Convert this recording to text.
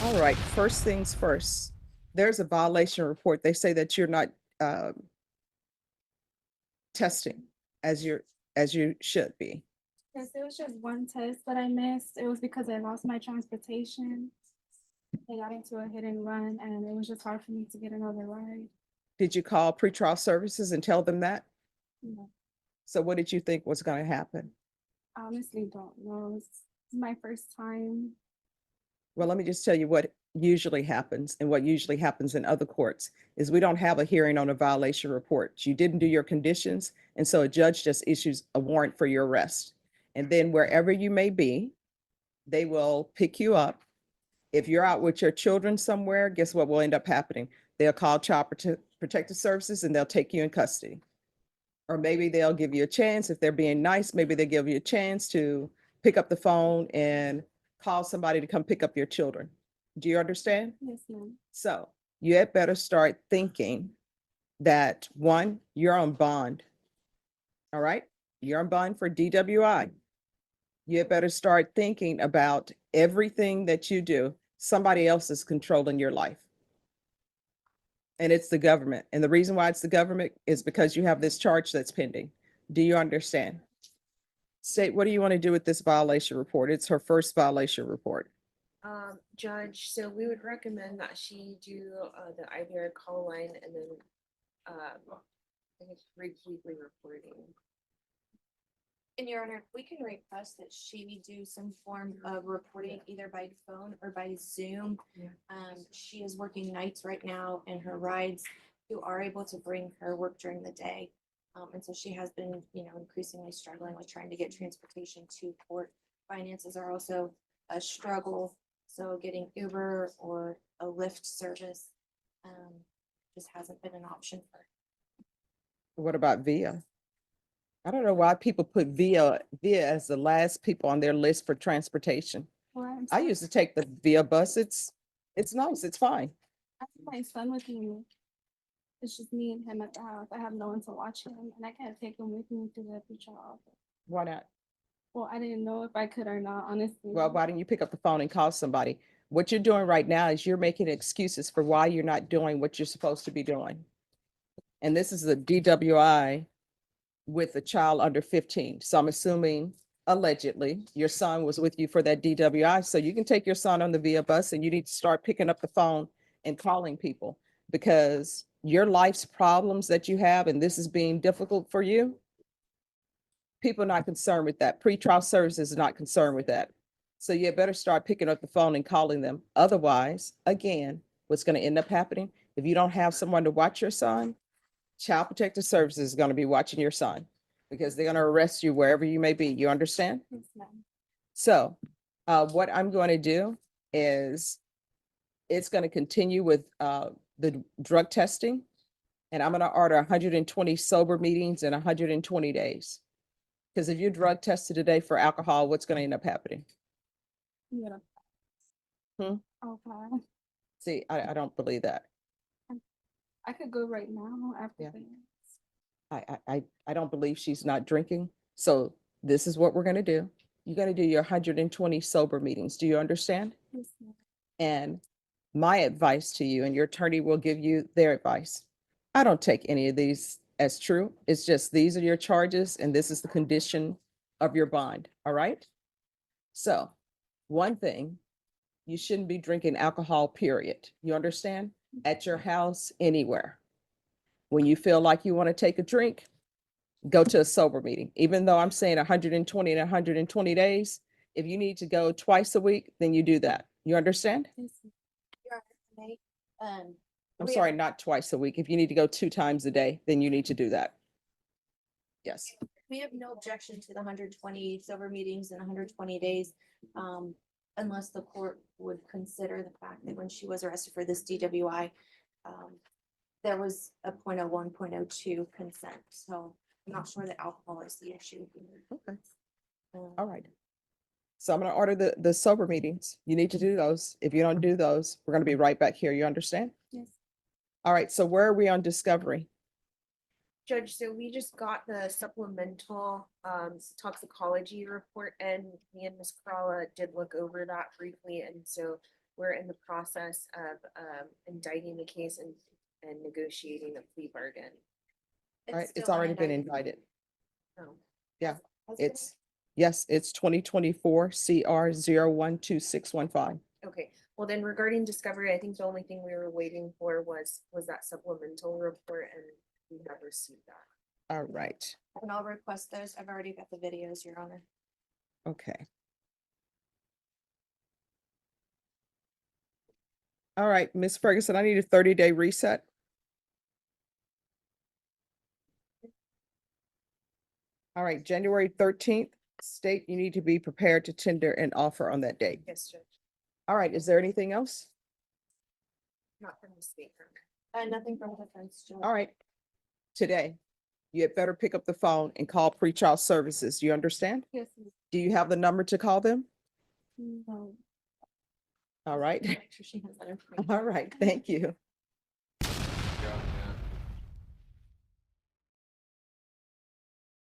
All right, first things first. There's a violation report. They say that you're not testing as you should be. Yes, it was just one test that I missed. It was because I lost my transportation. I got into a hit and run, and it was just hard for me to get another ride. Did you call pretrial services and tell them that? No, So what did you think was going to happen? I honestly don't know. It's my first time. Well, let me just tell you what usually happens and what usually happens in other courts is we don't have a hearing on a violation report. You didn't do your conditions, and so a judge just issues a warrant for your arrest. And then wherever you may be, they will pick you up. If you're out with your children somewhere, guess what will end up happening? They'll call protective services and they'll take you in custody. Or maybe they'll give you a chance. If they're being nice, maybe they give you a chance to pick up the phone and call somebody to come pick up your children. Do you understand? Yes, ma'am. So you had better start thinking that one, you're on bond. All right. You're on bond for DWI. You had better start thinking about everything that you do. Somebody else is controlling your life. And it's the government. And the reason why it's the government is because you have this charge that's pending. Do you understand? State, what do you want to do with this violation report? It's her first violation report. Judge, so we would recommend that she do the IVR call line and then I guess weekly reporting. And Your Honor, we can request that she do some form of reporting either by phone or by Zoom. She is working nights right now and her rides who are able to bring her work during the day. And so she has been, increasingly struggling with trying to get transportation to court. Finances are also a struggle. So getting Uber or a Lyft service just hasn't been an option for her. What about Via? I don't know why people put Via as the last people on their list for transportation. Well, I used to take the Via bus. It's nice. It's fine. I have my son with me. It's just me and him at the house. I have no one to watch him, and I can't take him with me to the pretrial office. Why not? Well, I didn't know if I could or not, honestly. Well, why don't you pick up the phone and call somebody? What you're doing right now is you're making excuses for why you're not doing what you're supposed to be doing. And this is a DWI with a child under 15. So I'm assuming allegedly your son was with you for that DWI. So you can take your son on the Via bus and you need to start picking up the phone and calling people because your life's problems that you have, and this is being difficult for you, people are not concerned with that. Pretrial services is not concerned with that. So you better start picking up the phone and calling them. Otherwise, again, what's going to end up happening, if you don't have someone to watch your son, Child Protective Services is going to be watching your son because they're going to arrest you wherever you may be. You understand? Yes, ma'am. So what I'm going to do is it's going to continue with the drug testing, and I'm going to order 120 sober meetings in 120 days. Because if you're drug tested today for alcohol, what's going to end up happening? You gotta. Hmm? Okay. See, I don't believe that. I could go right now after Yeah. this. I don't believe she's not drinking. So this is what we're going to do. You're going to do your 120 sober meetings. Do you understand? Yes, ma'am. And my advice to you, and your attorney will give you their advice. I don't take any of these as true. It's just these are your charges and this is the condition of your bond. All right. So one thing, you shouldn't be drinking alcohol, period. You understand? At your house, anywhere. When you feel like you want to take a drink, go to a sober meeting. Even though I'm saying 120 and 120 days, if you need to go twice a week, then you do that. You understand? Yes, ma'am. Your Honor, may, I'm we- sorry, not twice a week. If you need to go 2 times a day, then you need to do that. Yes. We have no objection to the 120 sober meetings in 120 days. Unless the court would consider the fact that when she was arrested for this DWI, there was a 0.01, 0.02 consent. So I'm not sure that alcohol is the issue. Okay. Um, All right. So I'm going to order the sober meetings. You need to do those. If you don't do those, we're going to be right back here. You understand? Yes. All right. So where are we on discovery? Judge, so we just got the supplemental toxicology report and me and Ms. Crawla did look over that briefly. And so we're in the process of indicting the case and negotiating a plea bargain. All right, it's still already been unindicted. indicted. Oh, Yeah, Has been it's, yes, it's 2024 CR 012615. okay. Well, then regarding discovery, I think the only thing we were waiting for was that supplemental report, and we have received that. All right, And I'll request those. I've already got the videos, Your Honor. okay. All right, Ms. Ferguson, I need a 30-day reset. All right, January 13th, state you need to be prepared to tender an offer on that date. Yes, Judge. All right, is there anything else? Not from the state. Your Honor. Nothing from defense. Judge. All right, today, you had better pick up the phone and call pretrial services. Do you understand? Yes. Do you have the number to call them? No. All right, Make sure she has that information. all right, thank you.